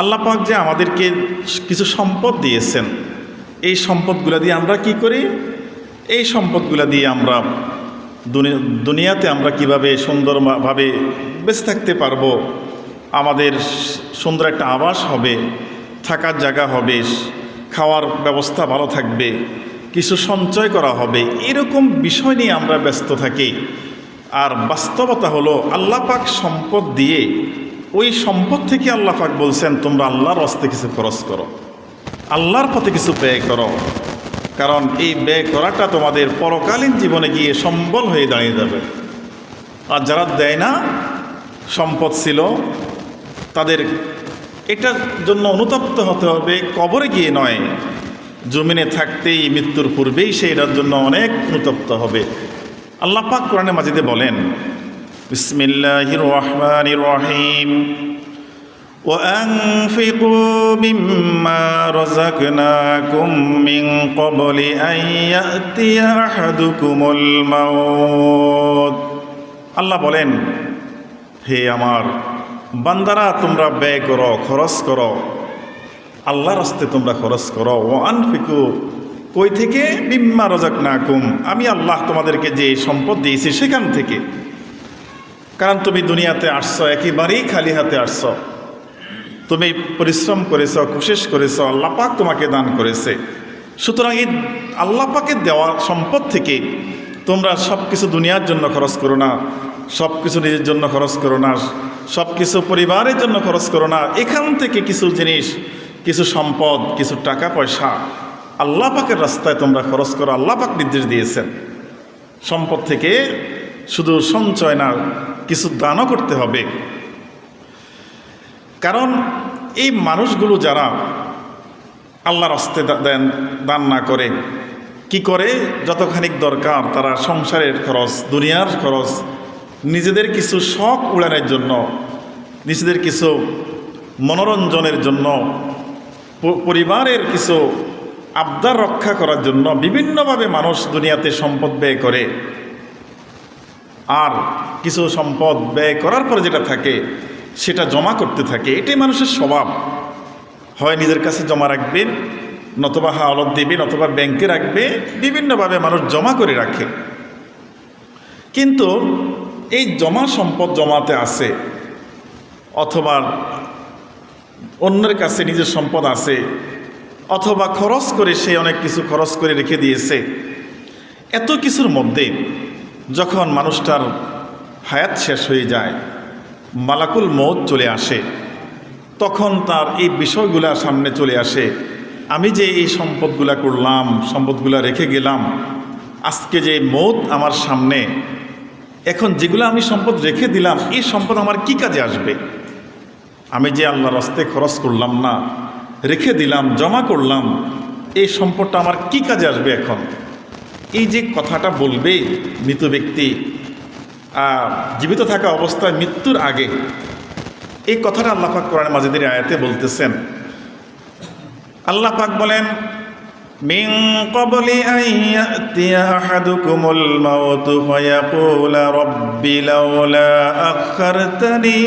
আল্লাহ পাক যে আমাদেরকে কিছু সম্পদ দিয়েছেন, এই সম্পদগুলো দিয়ে আমরা কি করি? এই সম্পদগুলো দিয়ে আমরা দুনিয়াতে আমরা কিভাবে সুন্দরভাবে বেঁচে থাকতে পারবো, আমাদের সুন্দর একটা আবাস হবে, থাকার জায়গা হবে, খাওয়ার ব্যবস্থা ভালো থাকবে, কিছু সঞ্চয় করা হবে, এরকম বিষয় নিয়ে আমরা ব্যস্ত থাকি। আর বাস্তবতা হলো আল্লাহ পাক সম্পদ দিয়ে ওই সম্পদ থেকে আল্লাহ পাক বলছেন তোমরা আল্লাহর রাস্তায় কিছু খরচ করো, আল্লাহর পথে কিছু ব্যয় করো, কারণ এই ব্যয় করাটা তোমাদের পরকালীন জীবনে গিয়ে সম্বল হয়ে দাঁড়িয়ে যাবে। আর যারা দেয় না, সম্পদ ছিল, তাদের এটার জন্য অনুতপ্ত হতে হবে, কবরে গিয়ে নয়, জমিনে থাকতেই মৃত্যুর পূর্বেই সে এটার জন্য অনেক অনুতপ্ত হবে। আল্লাহ পাক কোরআনে মাজিদে বলেন, বিসমিল্লাহির রহমানির রহিম, وَأَنفِقُوا مِمَّا رَزَقْنَاكُم مِّن قَبْلِ أَن يَأْتِيَ أَحَدُكُمُ الْمَوْتُ। আল্লাহ বলেন, হে আমার বান্দারা, তোমরা ব্যয় করো, খরচ করো, আল্লাহর রাস্তায় তোমরা খরচ করো। ওয়ানফিকু, কই থেকে? মিম্মা রাযাকনাকুম, আমি আল্লাহ তোমাদেরকে যে সম্পদ দিয়েছি সেখান থেকে। কারণ তুমি দুনিয়াতে আসছো, একেবারেই খালি হাতে আসছো, তুমি পরিশ্রম করেছ, কোশিশ করেছ, আল্লাহ পাক তোমাকে দান করেছে। সুতরাং এই আল্লাহ পাকের দেওয়া সম্পদ থেকে তোমরা সব কিছু দুনিয়ার জন্য খরচ করো না, সব কিছু নিজের জন্য খরচ করো না, সব কিছু পরিবারের জন্য খরচ করো না। এখান থেকে কিছু জিনিস, কিছু সম্পদ, কিছু টাকা পয়সা আল্লাহ পাকের রাস্তায় তোমরা খরচ করো। আল্লাহ পাক নির্দেশ দিয়েছেন সম্পদ থেকে শুধু সঞ্চয় না, কিছু দানও করতে হবে। কারণ এই মানুষগুলো যারা আল্লাহর রাস্তায় দান না করে, কি করে? যতখানি দরকার তারা সংসারের খরচ, দুনিয়ার খরচ, নিজেদের কিছু শখ উড়ানোর জন্য, নিজেদের কিছু মনোরঞ্জনের জন্য, পরিবারের কিছু আবদার রক্ষা করার জন্য বিভিন্নভাবে মানুষ দুনিয়াতে সম্পদ ব্যয় করে। আর কিছু সম্পদ ব্যয় করার পরে যেটা থাকে সেটা জমা করতে থাকে। এটাই মানুষের স্বভাব। হয় নিজের কাছে জমা রাখবে, নতুবা হাওলাত দেবে, নতুবা ব্যাংকে রাখবে, বিভিন্নভাবে মানুষ জমা করে রাখে। কিন্তু এই জমা সম্পদ জমাতে আছে, অথবা অন্যের কাছে নিজের সম্পদ আছে, অথবা খরচ করে সে অনেক কিছু খরচ করে রেখে দিয়েছে। এত কিছুর মধ্যে যখন মানুষটার হায়াত শেষ হয়ে যায়, মালাকুল মউত চলে আসে, তখন তার এই বিষয়গুলা সামনে চলে আসে। আমি যে এই সম্পদগুলা করলাম, সম্পদগুলা রেখে গেলাম, আজকে যে মউত আমার সামনে, এখন যেগুলো আমি সম্পদ রেখে দিলাম, এই সম্পদ আমার কি কাজে আসবে? আমি যে আল্লাহর রাস্তায় খরচ করলাম না, রেখে দিলাম, জমা করলাম, এই সম্পদটা আমার কি কাজে আসবে? এখন এই যে কথাটা বলবে মৃত ব্যক্তি জীবিত থাকা অবস্থায়, মৃত্যুর আগে, এই কথাটা আল্লাহ পাক কোরআন মাজিদের আয়াতে বলতেছেন। আল্লাহ পাক বলেন, মিন ক্বাবলি আন ইয়াতিয়া আহাদুকুমুল মাউতু ফায়াকুলা রাব্বি লাউলা আখারতানি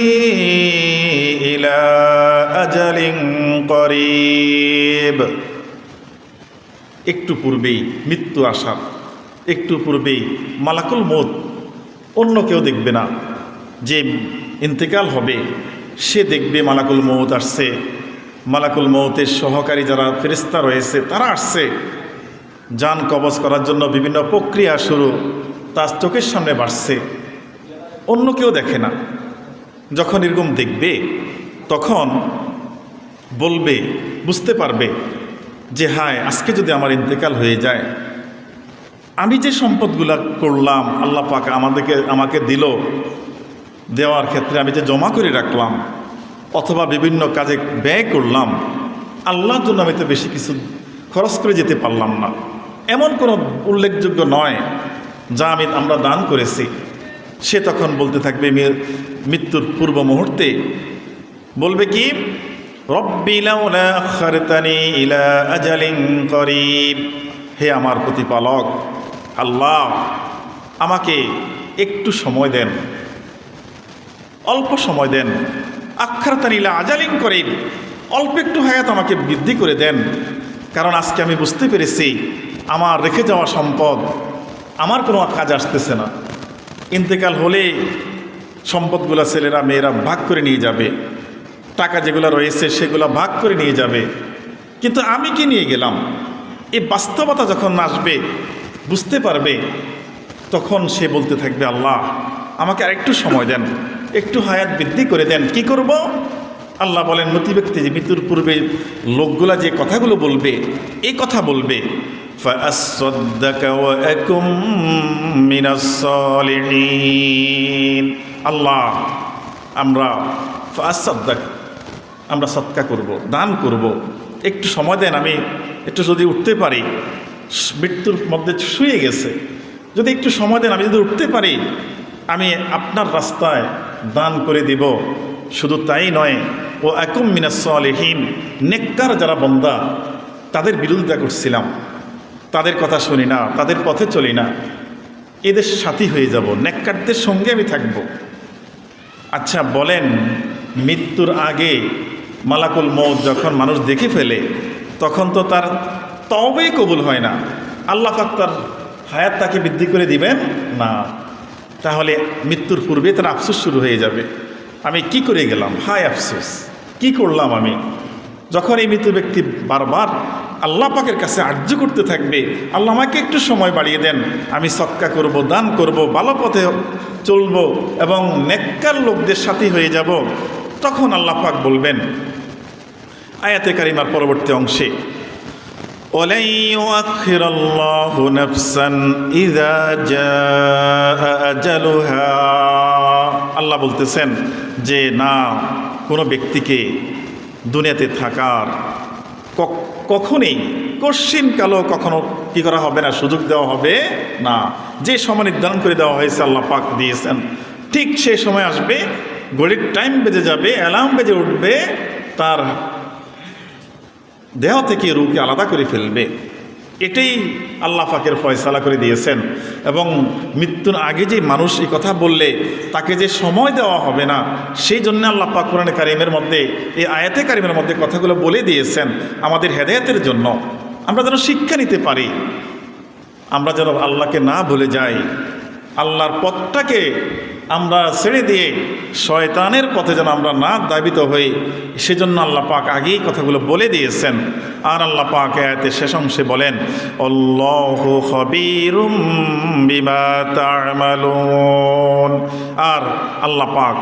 ইলা আজালিন করিব। একটু পূর্বেই মৃত্যু আসার, একটু পূর্বেই মালাকুল মউত, অন্য কেউ দেখবে না, যে ইন্তেকাল হবে সে দেখবে মালাকুল মউত আসছে। মালাকুল মউতের সহকারী যারা ফেরেশতা রয়েছে তারা আসছে জান কবজ করার জন্য। বিভিন্ন প্রক্রিয়া শুরু, তার চোখের সামনে বাড়ছে, অন্য কেউ দেখে না। যখন এরকম দেখবে তখন বলবে, বুঝতে পারবে যে হায়, আজকে যদি আমার ইন্তেকাল হয়ে যায়, আমি যে সম্পদগুলা করলাম, আল্লাহ পাক আমাকে দিল, দেওয়ার ক্ষেত্রে আমি যে জমা করে রাখলাম অথবা বিভিন্ন কাজে ব্যয় করলাম, আল্লাহর জন্য আমি তো বেশি কিছু খরচ করে যেতে পারলাম না, এমন কোনো উল্লেখযোগ্য নয় যা আমরা দান করেছি। সে তখন বলতে থাকবে মৃত্যুর পূর্ব মুহূর্তে, বলবে কি, রব্বি লাউলা আখারতানি ইলা আজালিন করিব, হে আমার প্রতিপালক আল্লাহ, আমাকে একটু সময় দেন, অল্প সময় দেন। আখারতানি ইলা আজালিন করিব, অল্প একটু হায়াত আমাকে বৃদ্ধি করে দেন, কারণ আজকে আমি বুঝতে পেরেছি আমার রেখে যাওয়া সম্পদ আমার কোনো কাজ আসতেছে না। ইন্তেকাল হলে সম্পদগুলো ছেলেরা মেয়েরা ভাগ করে নিয়ে যাবে, টাকা যেগুলো রয়েছে সেগুলো ভাগ করে নিয়ে যাবে, কিন্তু আমি কি নিয়ে গেলাম? এই বাস্তবতা যখন আসবে, বুঝতে পারবে, তখন সে বলতে থাকবে, আল্লাহ আমাকে আরেকটু সময় দেন, একটু হায়াত বৃদ্ধি করে দেন। কি করব? আল্লাহ বলেন, মৃত্যু ব্যক্তি যে মৃত্যুর পূর্বে লোকগুলা যে কথাগুলো বলবে, এই কথা বলবে, ফাআসসাদদাকা ওয়া আকুম মিনাস সালিহিন। আল্লাহ আমরা ফাআসসাদদাক, আমরা সদকা করব, দান করব, একটু সময় দেন, আমি একটু যদি উঠতে পারি, মৃত্যুর মধ্যে শুয়ে গেছে, যদি একটু সময় দেন, আমি যদি উঠতে পারি, আমি আপনার রাস্তায় দান করে দিব। শুধু তাই নয়, ও আকুম মিনাস সালিহিন, নেককার যারা বান্দা তাদের বিরোধিতা করছিলাম, তাদের কথা শুনি না, তাদের পথে চলি না, এদের সাথী হয়ে যাব, নেককারদের সঙ্গে আমি থাকব। আচ্ছা বলেন, মৃত্যুর আগে মালাকুল মউত যখন মানুষ দেখে ফেলে, তখন তো তার তওবাই কবুল হয় না, আল্লাহ পাক তার হায়াত তাকে বৃদ্ধি করে দিবেন না। তাহলে মৃত্যুর পূর্বে তার আফসোস শুরু হয়ে যাবে, আমি কি করে গেলাম, হায় আফসোস, কি করলাম আমি। যখন এই মৃত্যু ব্যক্তি বারবার আল্লাহ পাকের কাছে আর্য করতে থাকবে, আল্লাহ আমাকে একটু সময় বাড়িয়ে দেন, আমি সদকা করব, দান করব, ভালো পথে চলব এবং নেককার লোকদের সাথী হয়ে যাব, তখন আল্লাহ পাক বলবেন আয়াতে কারিমার পরবর্তী অংশে, ওয়ালাই ইউআখিরাল্লাহু নাফসান ইযা জাআ আজালুহা। আল্লাহ বলতেছেন যে না, কোনো ব্যক্তিকে দুনিয়াতে থাকার কখনই কশ্চিনকালও কখনো কী করা হবে না, সুযোগ দেওয়া হবে না। যে সময় নির্ধারণ করে দেওয়া হয়েছে, আল্লাহ পাক দিয়েছেন, ঠিক সেই সময় আসবে, ঘড়ির টাইম বেজে যাবে, অ্যালার্ম বেজে উঠবে, তার দেহ থেকে রূহকে আলাদা করে ফেলবে। এটাই আল্লাহ পাকের ফয়সালা করে দিয়েছেন। এবং মৃত্যুর আগে যে মানুষ এই কথা বললে তাকে যে সময় দেওয়া হবে না, সেই জন্য আল্লাহ পাক কোরআনে কারিমের মধ্যে, এই আয়াতে কারিমের মধ্যে কথাগুলো বলে দিয়েছেন আমাদের হেদায়েতের জন্য, আমরা যেন শিক্ষা নিতে পারি, আমরা যেন আল্লাহকে না ভুলে যাই, আল্লাহর পথটাকে আমরা ছেড়ে দিয়ে শয়তানের পথে যেন আমরা না দাবিত হই, সেজন্য আল্লাহ পাক আগেই কথাগুলো বলে দিয়েছেন। আর আল্লাহ পাক আয়াতের শেষ অংশে বলেন, আল্লাহু খাবীরুম বিমা তা'মালুন। আর আল্লাহ পাক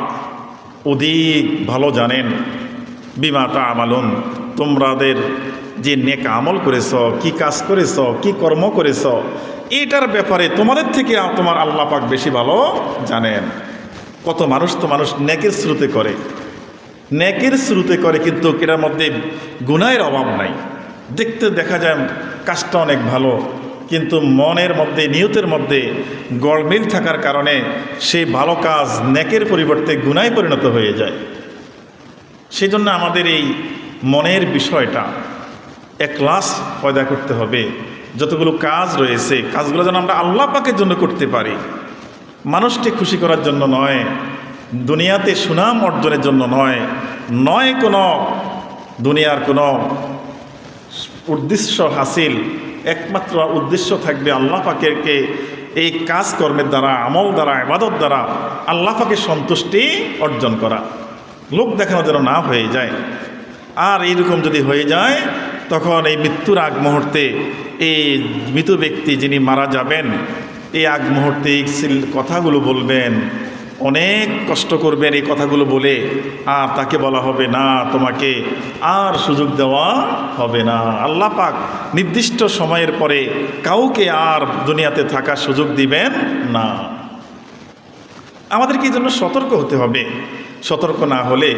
অধিক ভালো জানেন, বিমা তা'মালুন, তোমাদের যে নেক আমল করেছ, কি কাজ করেছ, কি কর্ম করেছ, এটার ব্যাপারে তোমাদের থেকে তোমার আল্লাহ পাক বেশি ভালো জানেন। কত মানুষ তো মানুষ নেকের স্রোতে করে, নেকের স্রোতে করে, কিন্তু এটার মধ্যে গুনাহের অভাব নাই। দেখতে দেখা যায় কাজটা অনেক ভালো, কিন্তু মনের মধ্যে, নিয়তের মধ্যে গড়মিল থাকার কারণে সেই ভালো কাজ নেকের পরিবর্তে গুনাহে পরিণত হয়ে যায়। সেই জন্য আমাদের এই মনের বিষয়টা ইখলাস পয়দা করতে হবে। যতগুলো কাজ রয়েছে, কাজগুলো যেন আমরা আল্লাহ পাকের জন্য করতে পারি, মানুষকে খুশি করার জন্য নয়, দুনিয়াতে সুনাম অর্জনের জন্য নয়, নয় কোনো দুনিয়ার কোনো উদ্দেশ্য হাসিল। একমাত্র উদ্দেশ্য থাকবে আল্লাহ পাকেরকে এই কাজকর্মের দ্বারা, আমল দ্বারা, ইবাদত দ্বারা আল্লাহ পাকের সন্তুষ্টি অর্জন করা, লোক দেখানো যেন না হয়ে যায়। আর এইরকম যদি হয়ে যায়, তখন এই মৃত্যুর আগ মুহূর্তে এই মৃত ব্যক্তি যিনি মারা যাবেন, এই আগ মুহূর্তে এই কথাগুলো বলবেন, অনেক কষ্ট করবেন এই কথাগুলো বলে, আর তাকে বলা হবে না, তোমাকে আর সুযোগ দেওয়া হবে না। আল্লাহ পাক নির্দিষ্ট সময়ের পরে কাউকে আর দুনিয়াতে থাকার সুযোগ দিবেন না। আমাদেরকে এই জন্য সতর্ক হতে হবে। সতর্ক না হলে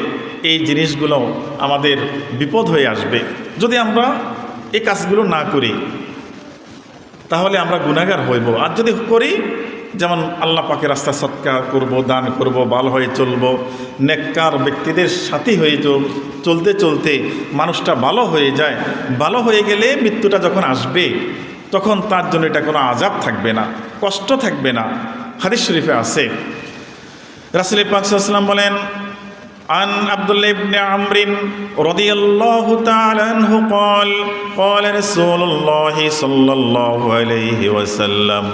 এই জিনিসগুলো আমাদের বিপদ হয়ে আসবে। যদি আমরা এই কাজগুলো না করি, তাহলে আমরা গুনাহগার হইব। আর যদি করি, যেমন আল্লাহ পাকের রাস্তায় সদকা করব, দান করব, ভালো হয়ে চলব, নেককার ব্যক্তিদের সাথী হয়ে চলতে চলতে মানুষটা ভালো হয়ে যায়। ভালো হয়ে গেলে মৃত্যুটা যখন আসবে, তখন তার জন্য এটা কোনো আযাব থাকবে না, কষ্ট থাকবে না। হাদিস শরীফে আছে, রাসূল পাক সাল্লাল্লাহু আলাইহি ওয়াসাল্লাম বলেন, عن عبد الله بن عمرو رضي الله تعالى عنه قال قال رسول الله صلى الله عليه وسلم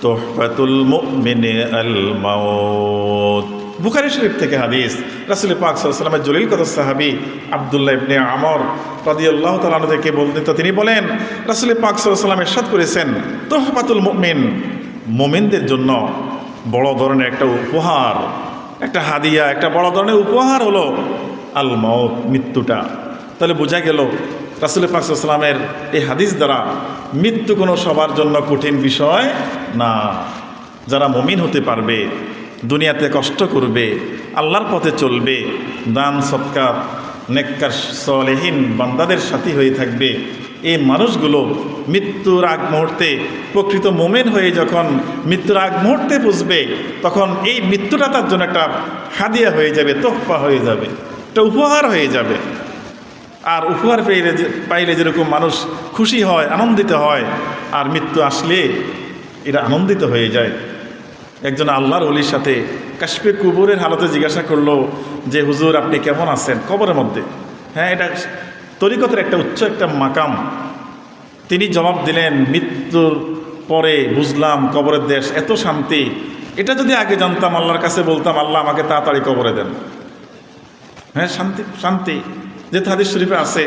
تحفة المؤمن الموت বুখারী শরীফ থেকে হাদিস। রাসূল পাক সাল্লাল্লাহু আলাইহি ওয়াসাল্লামের জলিল কদর সাহাবী আব্দুল্লাহ ইবনে আমর রাদিয়াল্লাহু তাআলা আনহু থেকে বর্ণিত, তিনি বলেন রাসূল পাক সাল্লাল্লাহু আলাইহি ওয়াসাল্লাম ইরশাদ করেছেন, তুহফাতুল মুমিন, মুমিনদের জন্য বড় ধরনের একটা উপহার, একটা হাদিয়া, একটা বড় ধরনের উপহার হলো আল মাউত, মৃত্যুটা। তাহলে বোঝা গেল রাসূল পাক সাল্লাল্লাহু আলাইহি ওয়াসাল্লামের এই হাদিস দ্বারা মৃত্যু কোনো সবার জন্য কঠিন বিষয় না। যারা মুমিন হতে পারবে, দুনিয়াতে কষ্ট করবে, আল্লাহর পথে চলবে, দান সৎকার নেককার সলেহীন বান্দাদের সাথী হয়ে থাকবে, এই মানুষগুলো মৃত্যুর আগ মুহূর্তে প্রকৃত মোমেন হয়ে যখন মৃত্যুর আগ মুহূর্তে বুঝবে, তখন এই মৃত্যুটা তার জন্য একটা হাদিয়া হয়ে যাবে, তোহফা হয়ে যাবে, একটা উপহার হয়ে যাবে। আর উপহার পাইলে যেরকম মানুষ খুশি হয়, আনন্দিত হয়, আর মৃত্যু আসলে এরা আনন্দিত হয়ে যায়। একজন আল্লাহর ওলির সাথে কাশফে কুবুরের হালতে জিজ্ঞাসা করলো যে হুজুর আপনি কেমন আছেন কবরের মধ্যে? হ্যাঁ, এটা তরিকতের একটা উচ্চ একটা মাকাম। তিনি জবাব দিলেন, মৃত্যুর পরে বুঝলাম কবরের দেশ এত শান্তি, এটা যদি আগে জানতাম আল্লাহর কাছে বলতাম আল্লাহ আমাকে তাড়াতাড়ি কবরে দেন। হ্যাঁ, শান্তি শান্তি। যেহেতু হাদিস শরীফে আছে,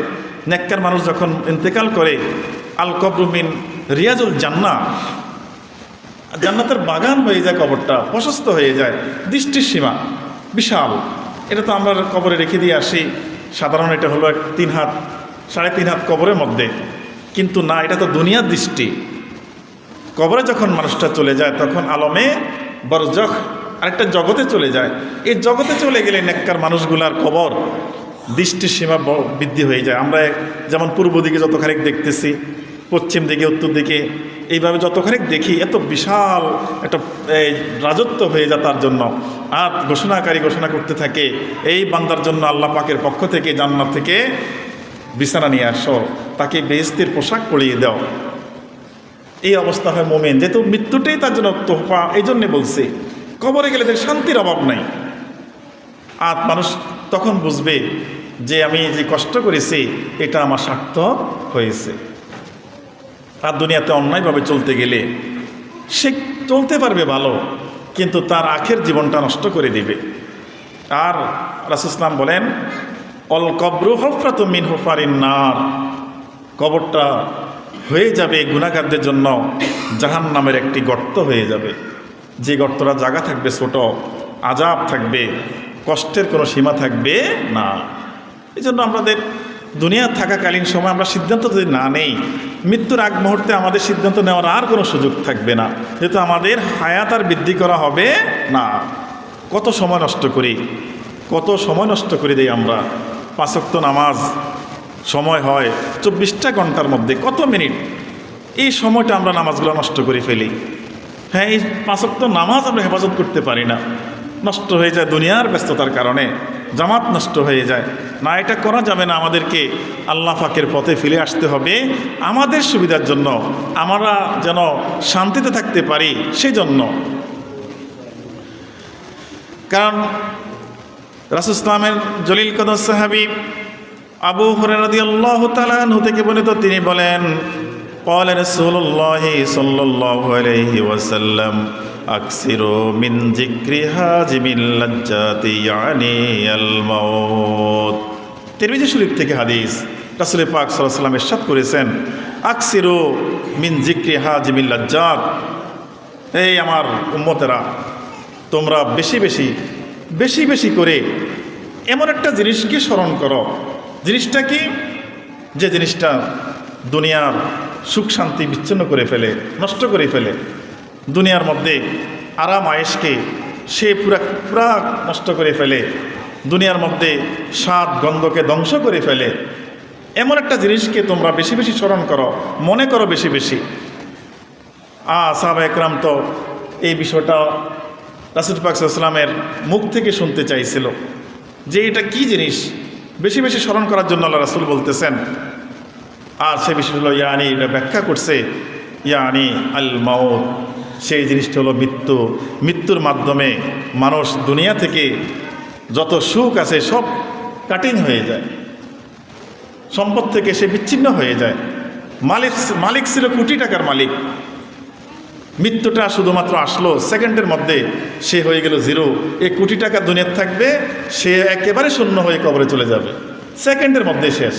নেককার মানুষ যখন ইন্তেকাল করে, আল কবরু মিন রিয়াজুল জান্নাহ, জান্নাতের বাগান হয়ে যায়, কবরটা প্রশস্ত হয়ে যায়, দৃষ্টির সীমা বিশাল। এটা তো আমরা কবরে রেখে দিয়ে আসি, সাধারণ এটা হলো 3 হাত 3.5 হাত কবরের মধ্যে, কিন্তু না, এটা তো দুনিয়ার দৃষ্টি। কবরে যখন মানুষটা চলে যায় তখন আলমে বরজখ আরেকটা জগতে চলে যায়। এই জগতে চলে গেলে নেককার মানুষগুলার কবর দৃষ্টির সীমা বৃদ্ধি হয়ে যায়। আমরা যেমন পূর্ব দিকে যতখানি দেখতেছি, পশ্চিম দিকে, উত্তর দিকে, এইভাবে যতখানি দেখি, এত বিশাল একটা রাজত্ব হয়ে যায় তার জন্য। আর ঘোষণাকারী ঘোষণা করতে থাকে, এই বান্দার জন্য আল্লাহ পাকের পক্ষ থেকে জান্নাত থেকে বিছানা নিয়ে আসো, তাকে বেহেশতের পোশাক পরিয়ে দাও। এই অবস্থা হয় মোমেন, যেহেতু মৃত্যুটাই তার জন্য তোহফা। এই জন্যে বলছে কবরে গেলে তার শান্তির অভাব নাই। আর মানুষ তখন বুঝবে যে আমি যে কষ্ট করেছি এটা আমার সার্থক হয়েছে। আর দুনিয়াতে অন্যায়ভাবে চলতে গেলে সে চলতে পারবে ভালো, কিন্তু তার আখের জীবনটা নষ্ট করে দিবে। আর রাসূল সাল্লাল্লাহু আলাইহি ওয়াসাল্লাম বলেন, অল কবরু হুফরাতুম মিন হুফারিন নার, কবরটা হয়ে যাবে গুনাহগারদের জন্য জাহান্নামের একটি গর্ত হয়ে যাবে। যে গর্তটা জায়গা থাকবে ছোট, আযাব থাকবে, কষ্টের কোনো সীমা থাকবে না। এই জন্য আমাদের দুনিয়া থাকাকালীন সময় আমরা সিদ্ধান্ত যদি না নেই, মৃত্যুর আগ মুহূর্তে আমাদের সিদ্ধান্ত নেওয়ার আর কোনো সুযোগ থাকবে না, যেহেতু আমাদের হায়াত আর বৃদ্ধি করা হবে না। কত সময় নষ্ট করি, কত সময় নষ্ট করে দিই আমরা। 5 ওয়াক্ত নামাজ সময় হয় 24টা ঘন্টার মধ্যে, কত মিনিট এই সময়টা আমরা নামাজগুলো নষ্ট করে ফেলি। হ্যাঁ, এই 5 ওয়াক্ত নামাজ আমরা হেফাজত করতে পারি না, নষ্ট হয়ে যায় দুনিয়ার ব্যস্ততার কারণে, জামাত নষ্ট হয়ে যায়। না, এটা করা যাবে না। আমাদেরকে আল্লাহ পাকের পথে ফিরে আসতে হবে আমাদের সুবিধার জন্য, আমরা যেন শান্তিতে থাকতে পারি সেই জন্য। কারণ রাসূল ইসলামের জলিল কদর সাহাবী আবু হুরায়রা রাদিয়াল্লাহু তাআলা আনহু থেকে বর্ণিত, তিনি বলেন, ক্বালা রাসূলুল্লাহি সাল্লাল্লাহু আলাইহি ওয়াসাল্লাম আকসিরু মিন যিকরি হাজিমিল লাজ্জাতি ইয়ানি আল মাউত। তিরমিজি শরীফ থেকে হাদিস। রাসূল পাক সাল্লাল্লাহু আলাইহি ওয়াসাল্লাম ইরশাদ করেছেন, আকসিরু মিন যিকরি হাজিমিল লাজ্জাত, এই আমার উম্মতেরা, তোমরা বেশি বেশি বেশি বেশি করে এমন একটা জিনিসকে স্মরণ করো। জিনিসটা কি? যে জিনিসটা দুনিয়ার সুখ শান্তি বিচ্ছিন্ন করে ফেলে, নষ্ট করে ফেলে, দুনিয়ার মধ্যে আরাম আয়েশকে সে পুরা নষ্ট করে ফেলে, দুনিয়ার মধ্যে স্বাদ গন্ধকে ধ্বংস করে ফেলে। এমন একটা জিনিসকে তোমরা বেশি বেশি স্মরণ করো, মনে করো বেশি বেশি। সাহাবা একরাম তো এই বিষয়টা রাসূল পাক সাল্লাল্লাহু আলাইহি ওয়াসাল্লামের মুখ থেকে শুনতে চাইছিল যে এটা কি জিনিস, বেশি বেশি স্মরণ করার জন্য আল্লাহ রাসূল বলতেছেন। আর সে বিষয় হলো ইয়ানি, এটা ব্যাখ্যা করছে, ইয়ানি আল মাউত, সেই জিনিসটা হলো মৃত্যু। মৃত্যুর মাধ্যমে মানুষ দুনিয়া থেকে যত সুখ আছে সব কাটিং হয়ে যায়, সম্পদ থেকে সে বিচ্ছিন্ন হয়ে যায়। মালিক ছিল কোটি টাকার মালিক, মৃত্যুটা শুধুমাত্র আসলো সেকেন্ডের মধ্যে, সে হয়ে গেল জিরো। এই কোটি টাকা দুনিয়াতে থাকবে, সে একেবারে শূন্য হয়ে কবরে চলে যাবে, সেকেন্ডের মধ্যে শেষ।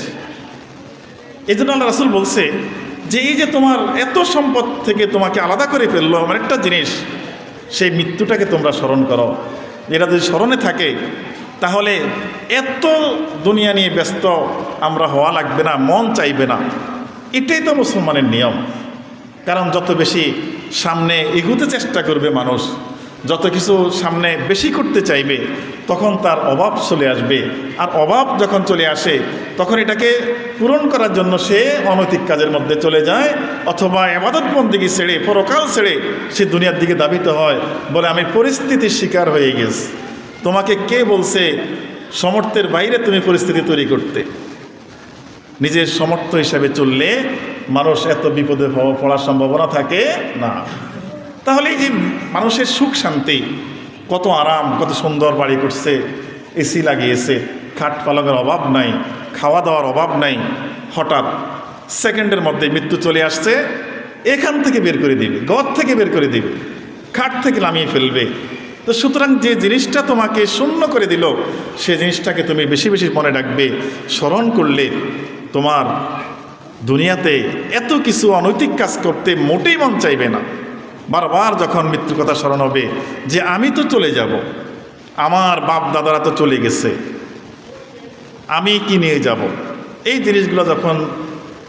এই জন্য আল্লাহ রাসূল বলছে যে এই যে তোমার এত সম্পদ থেকে তোমাকে আলাদা করে ফেললো আমার একটা জিনিস, সেই মৃত্যুটাকে তোমরা স্মরণ করো। এরা যদি স্মরণে থাকে তাহলে এত দুনিয়া নিয়ে ব্যস্ত আমরা হওয়া লাগবে না, মন চাইবে না। এটাই তো মুসলমানের নিয়ম। কারণ যত বেশি সামনে এগোতে চেষ্টা করবে মানুষ, যত কিছু সামনে বেশি করতে চাইবে, তখন তার অভাব চলে আসবে। আর অভাব যখন চলে আসে তখন এটাকে পূরণ করার জন্য সে অনৈতিক কাজের মধ্যে চলে যায়, অথবা ইবাদত বন্দেগী ছেড়ে, পরকাল ছেড়ে সে দুনিয়ার দিকে ধাবিত হয়, বলে আমি পরিস্থিতির শিকার হয়ে গেছি। তোমাকে কে বলছে সামর্থ্যের বাইরে তুমি পরিস্থিতি তৈরি করতে? নিজের সামর্থ্য হিসাবে চললে মানুষ এত বিপদে পড়ার সম্ভাবনা থাকে না। তাহলে এই যে মানুষের সুখ শান্তি, কত আরাম, কত সুন্দর বাড়ি করছে, এসি লাগিয়েছে, খাট পালঙের অভাব নাই, খাওয়া দাওয়ার অভাব নাই, হঠাৎ সেকেন্ডের মধ্যে মৃত্যু চলে আসছে, এখান থেকে বের করে দিবে, ঘর থেকে বের করে দিবে, খাট থেকে নামিয়ে ফেলবে। তো সুতরাং যে জিনিসটা তোমাকে শূন্য করে দিল, সে জিনিসটাকে তুমি বেশি বেশি মনে রাখবে। স্মরণ করলে তোমার দুনিয়াতে এত কিছু অনৈতিক কাজ করতে মোটেই মন চাইবে না। বারবার যখন মৃত্যুর কথা স্মরণ হবে যে আমি তো চলে যাব, আমার বাপ দাদারা তো চলে গেছে, আমি কি নিয়ে যাব, এই জিনিসগুলো যখন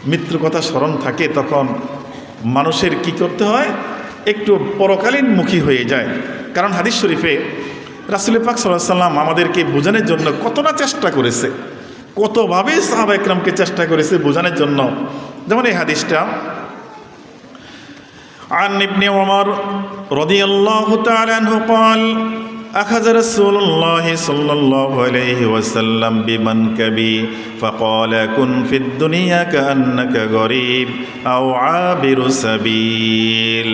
মৃত্যুর কথা স্মরণ থাকে তখন মানুষের কি করতে হয়, একটু পরকালীন মুখী হয়ে যায়। কারণ হাদিস শরীফে রাসূল পাক সাল্লাল্লাহু আলাইহি ওয়াসাল্লাম আমাদেরকে বোঝানোর জন্য কতটা চেষ্টা করেছে, কতভাবে সাহাবা ইকরামকে চেষ্টা করেছে বোঝানোর জন্য। যেমন এই হাদিসটা عن ابن عمر رضي الله تعالى عنه قال أخذ رسول الله صلى الله عليه وسلم بمنكبي فقال كن في الدنيا كأنك غريب أو عابر سبيل।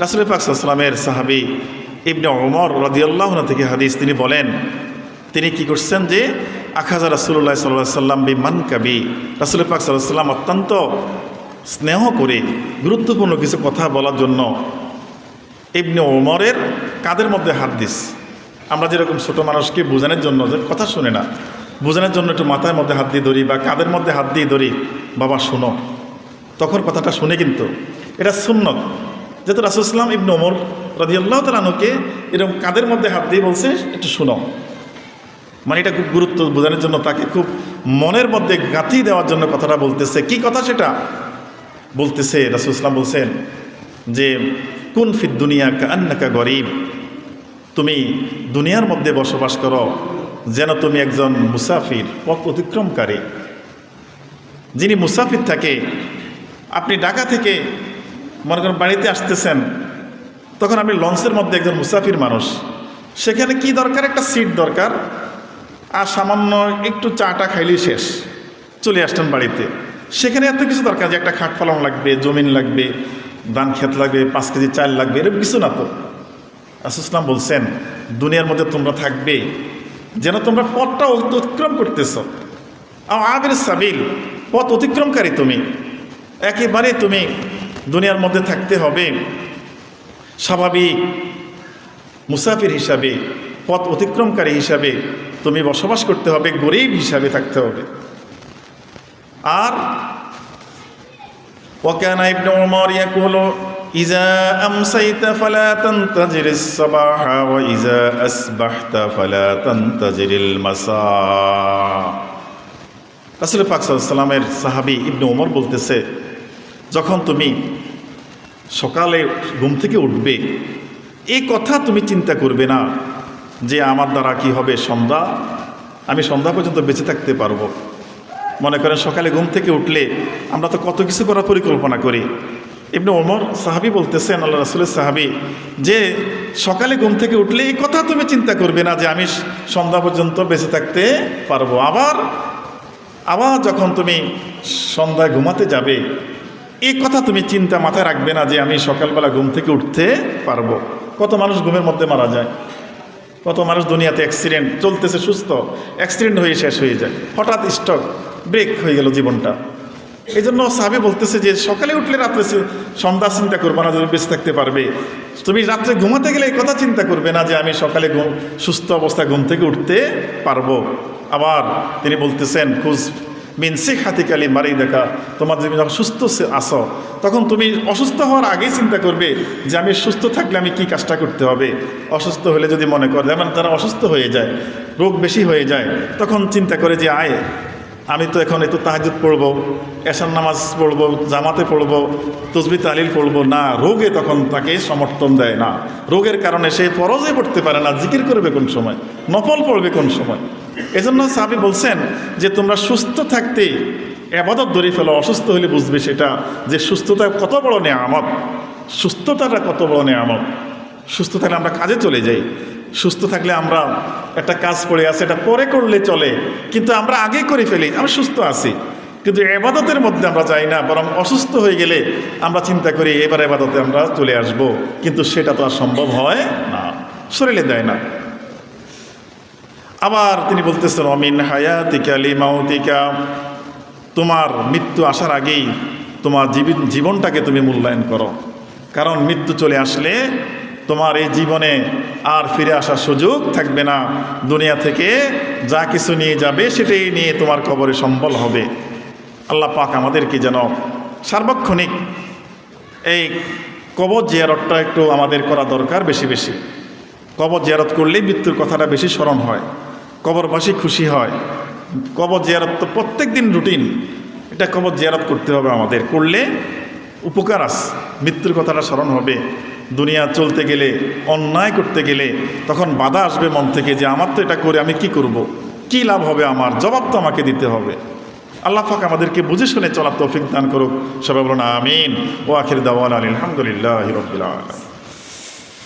রাসূল পাক সাল্লাল্লাহু আলাইহি ওয়াসাল্লামের সাহাবী ইবনে উমর রাদিয়াল্লাহু আনহু থেকে হাদিস, তিনি বলেন, তিনি কি করছেন যে আখাযা রাসূলুল্লাহ সাল্লাল্লাহু আলাইহি ওয়াসাল্লাম বিমানকাবি, রাসূল পাক সাল্লাল্লাহু আলাইহি ওয়াসাল্লাম অত্যন্ত স্নেহ করে গুরুত্বপূর্ণ কিছু কথা বলার জন্য ইবনে ওমরের কাঁধের মধ্যে হাত দিস। আমরা যেরকম ছোটো মানুষকে বোঝানোর জন্য, যে কথা শুনে না, বোঝানোর জন্য একটু মাথার মধ্যে হাত দিয়ে ধরি বা কাঁধের মধ্যে হাত দিয়ে ধরি, বাবা শোনো, তখন কথাটা শুনে, কিন্তু এটা সুন্নত। যেহেতু রাসূল সাল্লাল্লাহু ইবনে ওমর রাদিয়াল্লাহু তাআলা আনহুকে এরকম কাঁধের মধ্যে হাত দিয়ে বলছে একটু শোনো, মানে এটা খুব গুরুত্ব বোঝানোর জন্য, তাকে খুব মনের মধ্যে গাঁথি দেওয়ার জন্য কথাটা বলতেছে। কি কথা সেটা বলতেছে? রাসূল সাল্লাল্লাহু বলছেন যে কুন ফিদ দুনিয়া কাআন্নাকা গরীব, তুমি দুনিয়ার মধ্যে বসবাস করো যেন তুমি একজন মুসাফির, পথ অতিক্রমকারী। যিনি মুসাফির থাকে, আপনি ঢাকা থেকে মনে করেন বাড়িতে আসতেছেন, তখন আপনি লঞ্চের মধ্যে একজন মুসাফির মানুষ, সেখানে কি দরকার, একটা সিট দরকার, আর সামান্য একটু চাটা খাইলেই শেষ, চলে আসতেন বাড়িতে। সেখানে এত কিছু দরকার যে একটা খাট পালং লাগবে, জমিন লাগবে, ধান ক্ষেত লাগবে, 5 কেজি চাল লাগবে, এরকম কিছু না তো। রাসূল সাল্লাল্লাহু আলাইহি বলছেন দুনিয়ার মধ্যে তোমরা থাকবে যেন তোমরা পথটা অতিক্রম করতেছ, আবির সাবিল, পথ অতিক্রমকারী তুমি। একেবারে তুমি দুনিয়ার মধ্যে থাকতে হবে স্বাভাবিক মুসাফির হিসাবে, পথ অতিক্রমকারী হিসাবে তুমি বসবাস করতে হবে, গরীব হিসাবে থাকতে হবে। আর ওয়াকানা ইবনে উমর ইয়াকুলু ইযা আমসাইতা ফালা তানতাজিরিস সাবাহা ওয়া ইযা আসবাহতা ফালা তানতাজিরিল মাসা। রাসূল পাক সাল্লাল্লাহু আলাইহি ওয়াসাল্লামের সাহাবী ইবনে উমর বলতেছে, যখন তুমি সকালে ঘুম থেকে উঠবে, এই কথা তুমি চিন্তা করবে না যে আমার দ্বারা কি হবে, আমি সন্ধ্যা পর্যন্ত বেঁচে থাকতে পারবো। মনে করেন সকালে ঘুম থেকে উঠলে আমরা তো কত কিছু করার পরিকল্পনা করি। ইবনে ওমর সাহাবী বলতেছেন, আল্লাহ রাসূলের সাহাবী, যে সকালে ঘুম থেকে উঠলে এই কথা তুমি চিন্তা করবে না যে আমি সন্ধ্যা পর্যন্ত বেঁচে থাকতে পারবো। আবার যখন তুমি সন্ধ্যায় ঘুমাতে যাবে, এই কথা তুমি চিন্তা মাথায় রাখবে না যে আমি সকালবেলা ঘুম থেকে উঠতে পারবো। কত মানুষ ঘুমের মধ্যে মারা যায়, কত মানুষ দুনিয়াতে অ্যাক্সিডেন্ট চলতেছে সুস্থ, অ্যাক্সিডেন্ট হয়ে শেষ হয়ে যায়, হঠাৎ স্ট্রোক, ব্রেক হয়ে গেল জীবনটা। এই জন্য সাহাবী বলতেছে যে সকালে উঠলে রাত্রে সন্ধ্যা চিন্তা করবে না যে বেঁচে থাকতে পারবে। তুমি রাত্রে ঘুমাতে গেলে এই কথা চিন্তা করবে না যে আমি সকালে সুস্থ অবস্থায় ঘুম থেকে উঠতে পারবো। আবার তিনি বলতেছেন খুজ মিনসিক হাতিকালি মারি দেখা, তোমার তুমি যখন সুস্থ আসো তখন তুমি অসুস্থ হওয়ার আগেই চিন্তা করবে যে আমি সুস্থ থাকলে আমি কি কাজটা করতে হবে। অসুস্থ হলে যদি মনে করে যেমন তারা অসুস্থ হয়ে যায়, রোগ বেশি হয়ে যায়, তখন চিন্তা করে যে আমি তো এখন একটু তাহাজ্জুদ পড়বো, এশার নামাজ পড়বো, জামাতে পড়বো, তসবিহ তাহলিল পড়বো না, রোগে তখন তাকে সমর্থন দেয় না। রোগের কারণে সে ফরজে পড়তে পারে না, জিকির করবে কোন সময়, নফল পড়বে কোন সময়। এজন্য সাহাবী বলছেন যে তোমরা সুস্থ থাকতে ইবাদত ধরে ফেলো, অসুস্থ হলে বুঝবে সেটা যে সুস্থতা কত বড় নেয়ামত, সুস্থতাটা কত বড় নেয়ামত। সুস্থ থাকলে আমরা কাজে চলে যাই, সুস্থ থাকলে আমরা একটা কাজ পড়ে আছে এটা পরে করলে চলে, কিন্তু আমরা আগে করে ফেলি, আমি সুস্থ আছি। কিন্তু ইবাদতের মধ্যে আমরা যাই না, বরং অসুস্থ হয়ে গেলে আমরা চিন্তা করি এবার ইবাদতে আমরা চলে আসব, কিন্তু সেটা তো আর সম্ভব হয় না, শরীরে দেয় না। আবার তিনি বলতেছেন অমিন হায়াতিকা লিমাউতিকা, তোমার মৃত্যু আসার আগেই তোমার জীবনটাকে তুমি মূল্যায়ন করো, কারণ মৃত্যু চলে আসলে তোমার এই জীবনে আর ফিরে আসার সুযোগ থাকবে না। দুনিয়া থেকে যা কিছু নিয়ে যাবে সেটাই নিয়ে তোমার কবরে সম্বল হবে। আল্লাহ পাক আমাদেরকে যেন সার্বক্ষণিক এই কবর জিয়ারতটা একটু আমাদের করা দরকার বেশি বেশি। কবর জিয়ারত করলেই মৃত্যুর কথাটা বেশি স্মরণ হয়, কবরবাসী খুশি হয়। কবর জিয়ারত তো প্রত্যেক দিন রুটিন, এটা কবর জিয়ারত করতে হবে আমাদের, করলে উপকার আছে, মৃত্যুর কথাটা স্মরণ হবে। দুনিয়া চলতে গেলে, অন্যায় করতে গেলে তখন বাধা আসবে মন থেকে যে আমার তো এটা করে আমি কি করব, কি লাভ হবে আমার, জবাব তো আমাকে দিতে হবে। আল্লাহ পাক আমাদেরকে বুঝে শুনে চলার তৌফিক দান করুক। সবাই বলুন আমিন। ওয়া আখির দাওয়ানা আলহামদুলিল্লাহি রাব্বিল আলামিন।